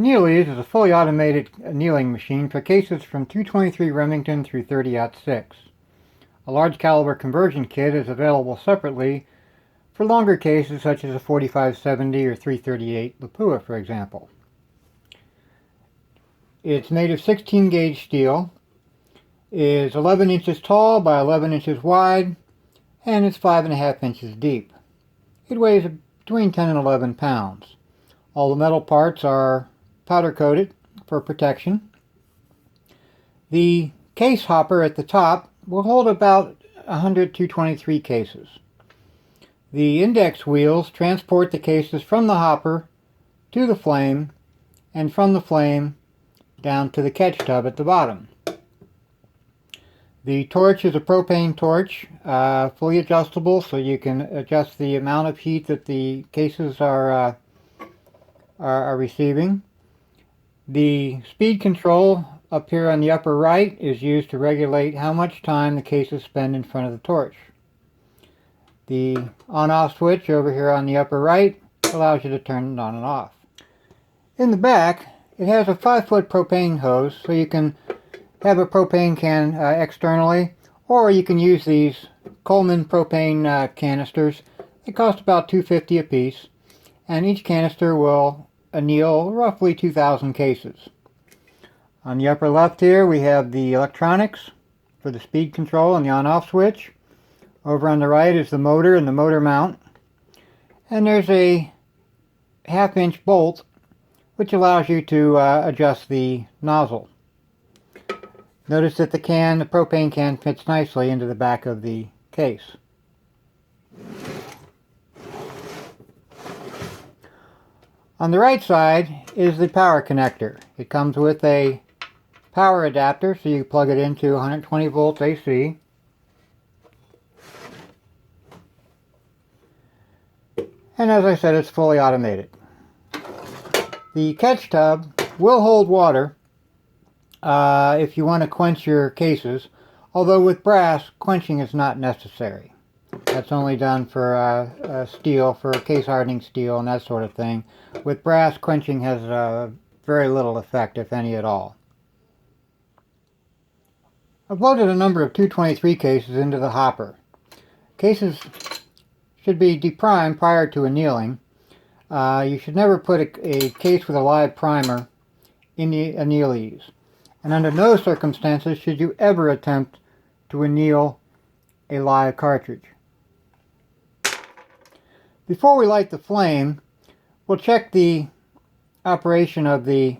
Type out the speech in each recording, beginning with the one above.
Annealeez is a fully automated annealing machine for cases from 223 Remington through 30-06. A large caliber conversion kit is available separately for longer cases such as a 4570 or 338 Lapua, for example. It's made of 16 gauge steel, is 11 inches tall by 11 inches wide, and it's 5.5 inches deep. It weighs between 10 and 11 pounds. All the metal parts are powder coated for protection. The case hopper at the top will hold about 100 223 cases. The index wheels transport the cases from the hopper to the flame and from the flame down to the catch tub at the bottom. The torch is a propane torch, fully adjustable, so you can adjust the amount of heat that the cases are receiving. The speed control up here on the upper right is used to regulate how much time the cases spend in front of the torch. The on-off switch over here on the upper right allows you to turn it on and off. In the back, it has a 5-foot propane hose, so you can have a propane can externally, or you can use these Coleman propane canisters. They cost about $2.50 a piece, and each canister will anneal roughly 2,000 cases. On the upper left here we have the electronics for the speed control and the on-off switch. Over on the right is the motor and the motor mount. And there's a 1/2 inch bolt which allows you to adjust the nozzle. Notice that the propane can fits nicely into the back of the case. On the right side is the power connector. It comes with a power adapter, so you plug it into 120 volts AC. And as I said, it's fully automated. The catch tub will hold water if you want to quench your cases, although with brass, quenching is not necessary. That's only done for steel, for case hardening steel and that sort of thing. With brass, quenching has very little effect, if any at all. I've loaded a number of 223 cases into the hopper. Cases should be deprimed prior to annealing. You should never put a case with a live primer in the Annealeez. And under no circumstances should you ever attempt to anneal a live cartridge. Before we light the flame, we'll check the operation of the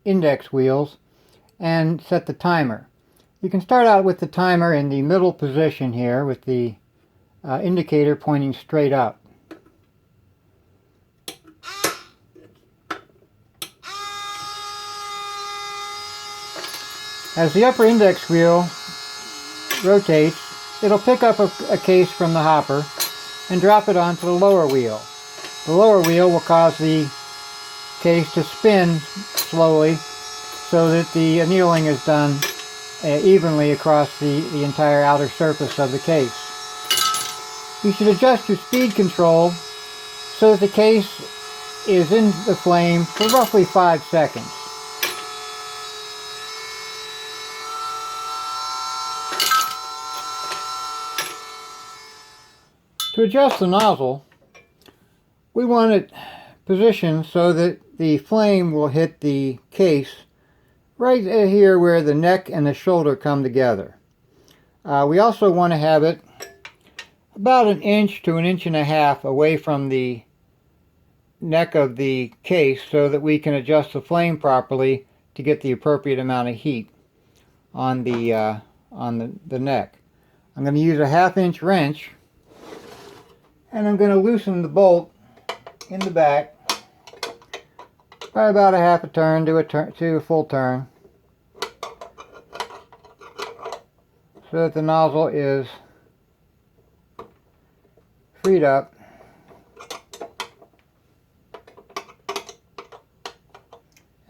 index wheels and set the timer. You can start out with the timer in the middle position here with the indicator pointing straight up. As the upper index wheel rotates, it'll pick up a case from the hopper and drop it onto the lower wheel. The lower wheel will cause the case to spin slowly so that the annealing is done evenly across the entire outer surface of the case. You should adjust your speed control so that the case is in the flame for roughly 5 seconds. To adjust the nozzle, we want it positioned so that the flame will hit the case right here where the neck and the shoulder come together. We also want to have it about 1 inch to 1.5 inches away from the neck of the case so that we can adjust the flame properly to get the appropriate amount of heat on the neck. I'm going to use a 1/2 inch wrench, and I'm going to loosen the bolt in the back by about 1/2 turn to a full turn, so that the nozzle is freed up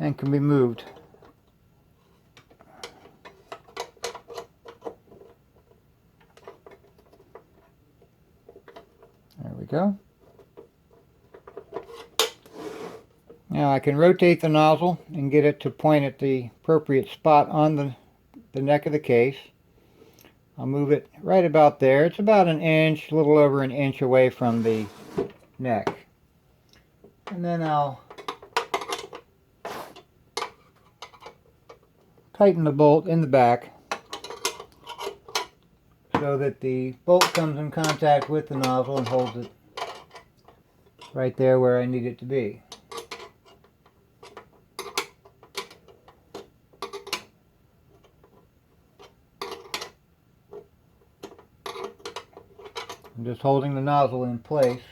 and can be moved. There we go. Now I can rotate the nozzle and get it to point at the appropriate spot on the neck of the case. I'll move it right about there. It's about an inch, a little over an inch away from the neck. And then I'll tighten the bolt in the back so that the bolt comes in contact with the nozzle and holds it right there where I need it to be. I'm just holding the nozzle in place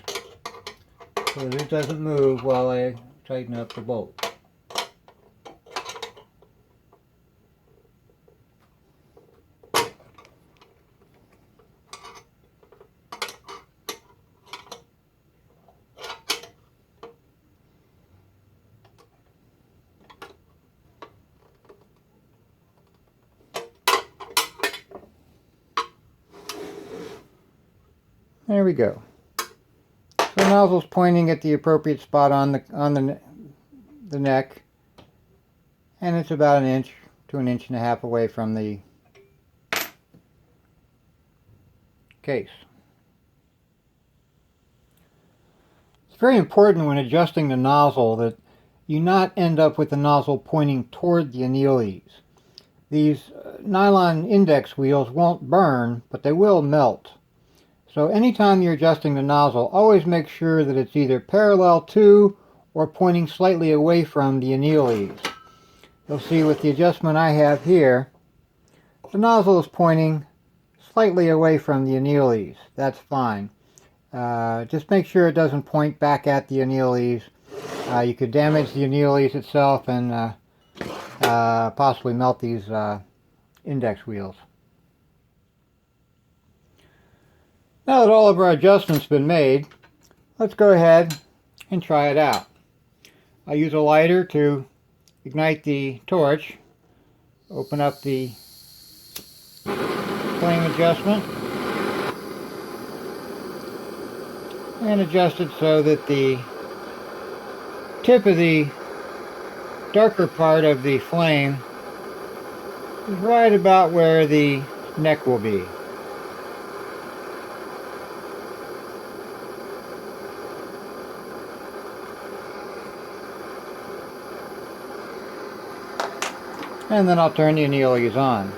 so that it doesn't move while I tighten up the bolt. There we go. So the nozzle's pointing at the appropriate spot on the neck, and it's about an inch to an inch and a half away from the case. It's very important when adjusting the nozzle that you not end up with the nozzle pointing toward the Annealeez. These nylon index wheels won't burn, but they will melt. So anytime you're adjusting the nozzle, always make sure that it's either parallel to or pointing slightly away from the Annealeez. You'll see with the adjustment I have here, the nozzle is pointing slightly away from the Annealeez. That's fine. Just make sure it doesn't point back at the Annealeez. You could damage the Annealeez itself and possibly melt these index wheels. Now that all of our adjustments have been made, let's go ahead and try it out. I'll use a lighter to ignite the torch, open up the flame adjustment, and adjust it so that the tip of the darker part of the flame is right about where the neck will be. And then I'll turn the Annealeez on.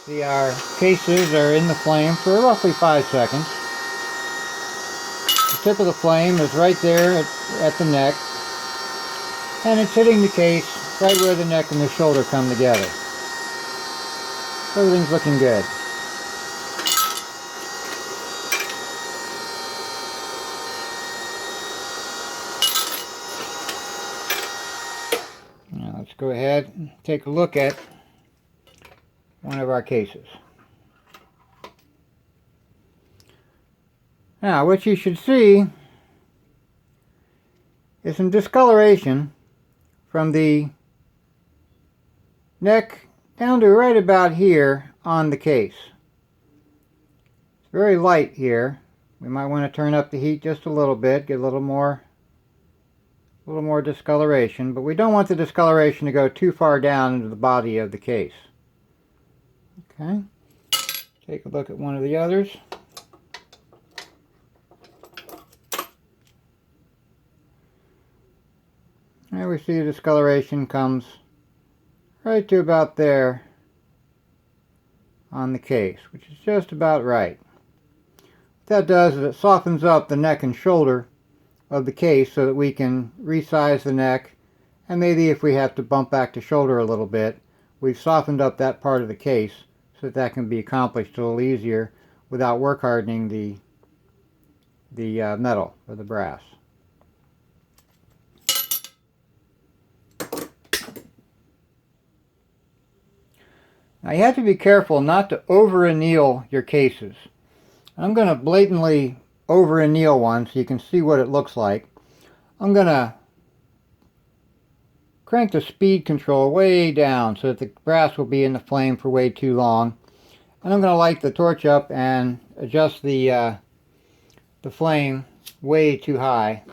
See, our cases are in the flame for roughly 5 seconds. The tip of the flame is right there at the neck, and it's hitting the case right where the neck and the shoulder come together. Everything's looking good. Now let's go ahead and take a look at one of our cases. Now what you should see is some discoloration from the neck down to right about here on the case. It's very light here. We might want to turn up the heat just a little bit, get a little more discoloration, but we don't want the discoloration to go too far down into the body of the case. Okay, take a look at one of the others. There we see the discoloration comes right to about there on the case, which is just about right. What that does is it softens up the neck and shoulder of the case so that we can resize the neck, and maybe if we have to bump back the shoulder a little bit, we've softened up that part of the case so that can be accomplished a little easier without work hardening the metal or the brass. Now you have to be careful not to over anneal your cases. I'm going to blatantly over anneal one so you can see what it looks like. I'm going to crank the speed control way down so that the brass will be in the flame for way too long. And I'm going to light the torch up and adjust the flame way too high.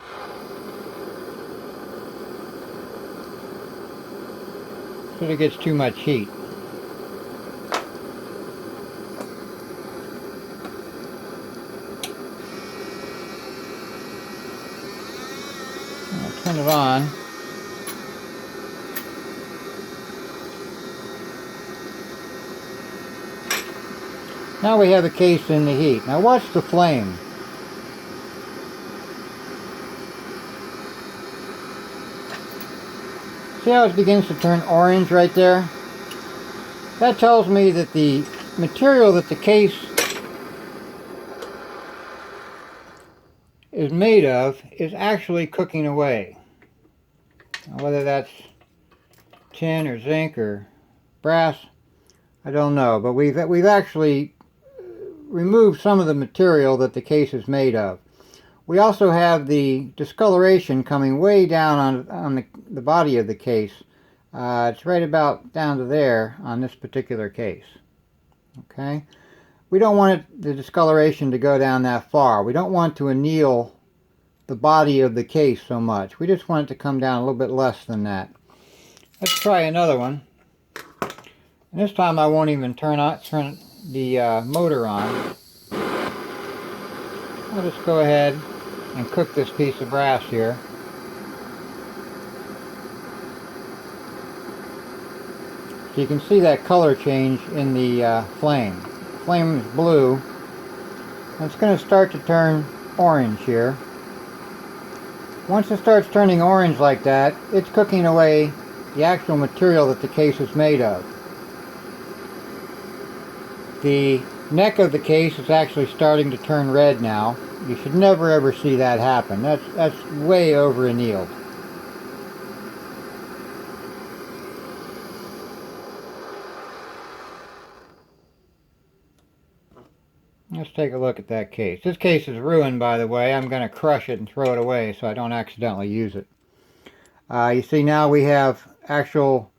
So it gets too much heat. I'll turn it on. Now we have the case in the heat. Now watch the flame. See how it begins to turn orange right there? That tells me that the material that the case is made of is actually cooking away. Now, whether that's tin or zinc or brass, I don't know, but we've actually removed some of the material that the case is made of. We also have the discoloration coming way down on the body of the case. It's right about down to there on this particular case. Okay, we don't want the discoloration to go down that far. We don't want to anneal the body of the case so much. We just want it to come down a little bit less than that. Let's try another one. And this time I won't even turn the motor on. I'll just go ahead and cook this piece of brass here. So you can see that color change in the flame. The flame is blue. And it's going to start to turn orange here. Once it starts turning orange like that, it's cooking away the actual material that the case is made of. The neck of the case is actually starting to turn red now. You should never ever see that happen. That's way over annealed. Let's take a look at that case. This case is ruined, by the way. I'm going to crush it and throw it away so I don't accidentally use it. You see now we have actual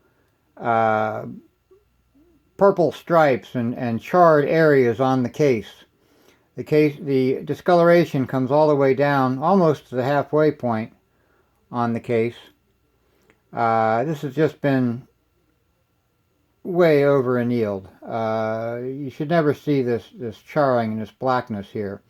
purple stripes and charred areas on the case. The discoloration comes all the way down almost to the halfway point on the case. This has just been way over annealed. You should never see this charring and this blackness here.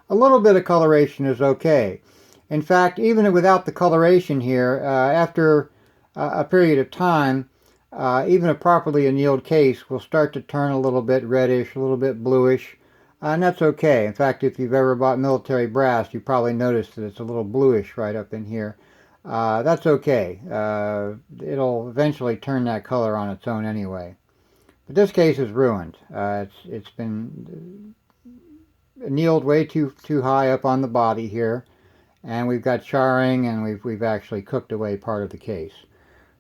A little bit of coloration is okay. In fact, even without the coloration here, after a period of time, even a properly annealed case will start to turn a little bit reddish, a little bit bluish, and that's okay. In fact, if you've ever bought military brass, you probably noticed that it's a little bluish right up in here. That's okay. It'll eventually turn that color on its own anyway. But this case is ruined. It's been annealed way too high up on the body here, and we've got charring, and we've actually cooked away part of the case.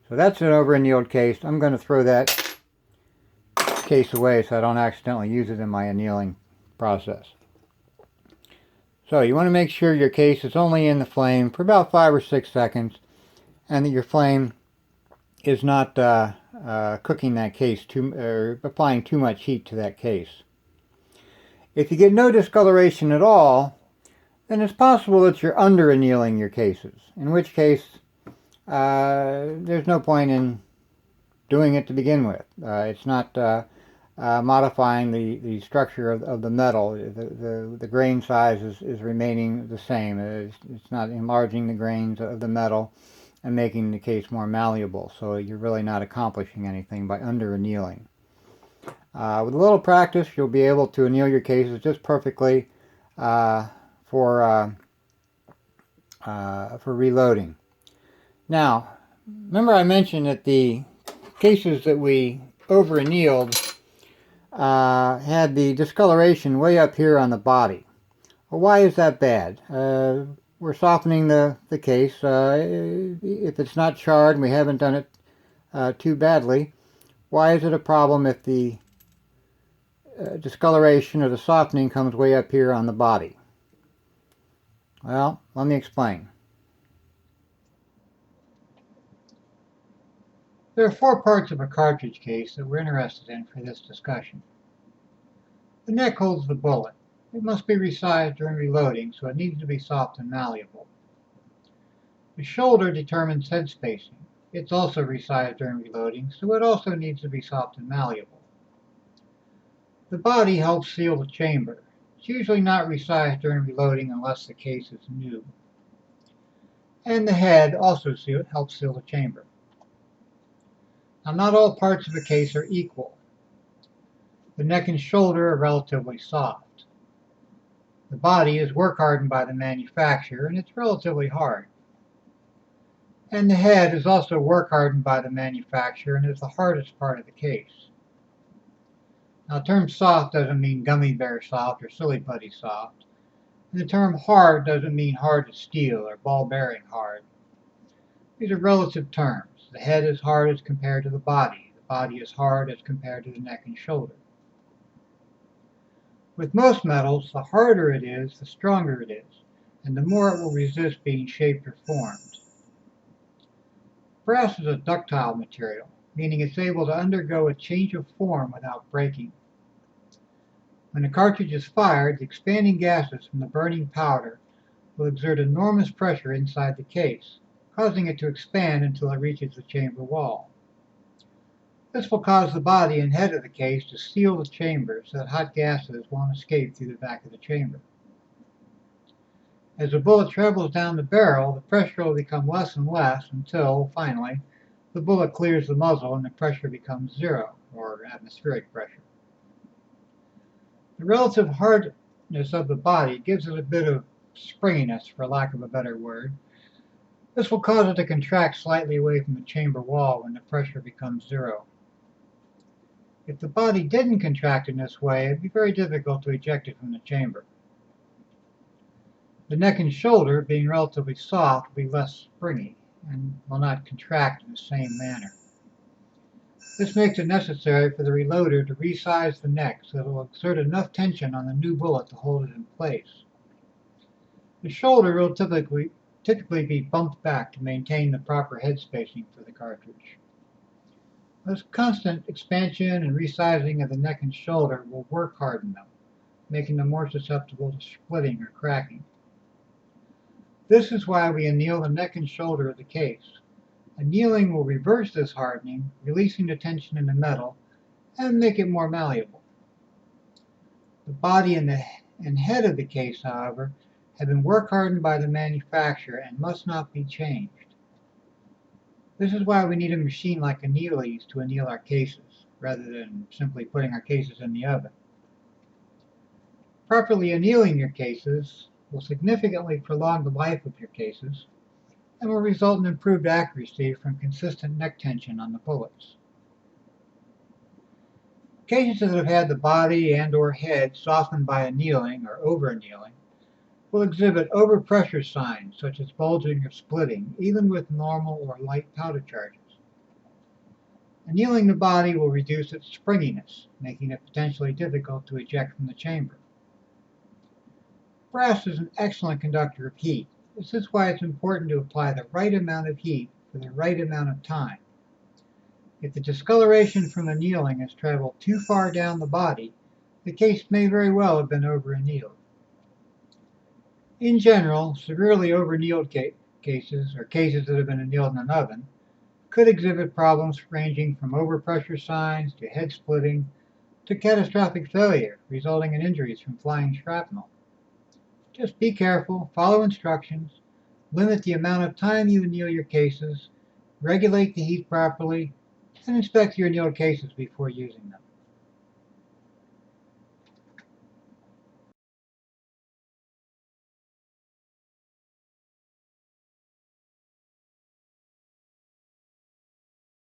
So that's an over annealed case. I'm going to throw that case away so I don't accidentally use it in my annealing process. So you want to make sure your case is only in the flame for about 5 or 6 seconds, and that your flame is not cooking that case or applying too much heat to that case. If you get no discoloration at all, then it's possible that you're under annealing your cases, in which case there's no point in doing it to begin with. It's not modifying the structure of the metal. The grain size is remaining the same. It's not enlarging the grains of the metal and making the case more malleable, so you're really not accomplishing anything by under annealing. With a little practice, you'll be able to anneal your cases just perfectly for reloading. Now, remember I mentioned that the cases that we over annealed had the discoloration way up here on the body. Well, why is that bad? We're softening the case. If it's not charred and we haven't done it too badly, Why is it a problem if the discoloration or the softening comes way up here on the body? Well, let me explain. There are 4 parts of a cartridge case that we're interested in for this discussion. The neck holds the bullet. It must be resized during reloading, so it needs to be soft and malleable. The shoulder determines head spacing. It's also resized during reloading, so it also needs to be soft and malleable. The body helps seal the chamber. It's usually not resized during reloading unless the case is new. And the head also helps seal the chamber. Now, not all parts of a case are equal. The neck and shoulder are relatively soft. The body is work hardened by the manufacturer, and it's relatively hard. And the head is also work hardened by the manufacturer and is the hardest part of the case. Now, the term soft doesn't mean gummy bear soft or silly putty soft. And the term hard doesn't mean hard as steel or ball bearing hard. These are relative terms. The head is hard as compared to the body. The body is hard as compared to the neck and shoulder. With most metals, the harder it is, the stronger it is, and the more it will resist being shaped or formed. Brass is a ductile material, meaning it's able to undergo a change of form without breaking. When a cartridge is fired, the expanding gases from the burning powder will exert enormous pressure inside the case, causing it to expand until it reaches the chamber wall. This will cause the body and head of the case to seal the chamber so that hot gases won't escape through the back of the chamber. As the bullet travels down the barrel, the pressure will become less and less until, finally, the bullet clears the muzzle and the pressure becomes zero, or atmospheric pressure. The relative hardness of the body gives it a bit of springiness, for lack of a better word. This will cause it to contract slightly away from the chamber wall when the pressure becomes zero. If the body didn't contract in this way, it would be very difficult to eject it from the chamber. The neck and shoulder, being relatively soft, will be less springy and will not contract in the same manner. This makes it necessary for the reloader to resize the neck so that it will exert enough tension on the new bullet to hold it in place. The shoulder will typically be bumped back to maintain the proper head spacing for the cartridge. This constant expansion and resizing of the neck and shoulder will work harden them, making them more susceptible to splitting or cracking. This is why we anneal the neck and shoulder of the case. Annealing will reverse this hardening, releasing the tension in the metal, and make it more malleable. The body and head of the case, however, have been work hardened by the manufacturer and must not be changed. This is why we need a machine like Annealeez to anneal our cases, rather than simply putting our cases in the oven. Properly annealing your cases will significantly prolong the life of your cases and will result in improved accuracy from consistent neck tension on the bullets. Cases that have had the body and or head softened by annealing or over-annealing will exhibit overpressure signs such as bulging or splitting, even with normal or light powder charges. Annealing the body will reduce its springiness, making it potentially difficult to eject from the chamber. Brass is an excellent conductor of heat. This is why it's important to apply the right amount of heat for the right amount of time. If the discoloration from annealing has traveled too far down the body, the case may very well have been over-annealed. In general, severely over-annealed cases, or cases that have been annealed in an oven, could exhibit problems ranging from overpressure signs to head splitting to catastrophic failure, resulting in injuries from flying shrapnel. Just be careful, follow instructions, limit the amount of time you anneal your cases, regulate the heat properly, and inspect your annealed cases before using them.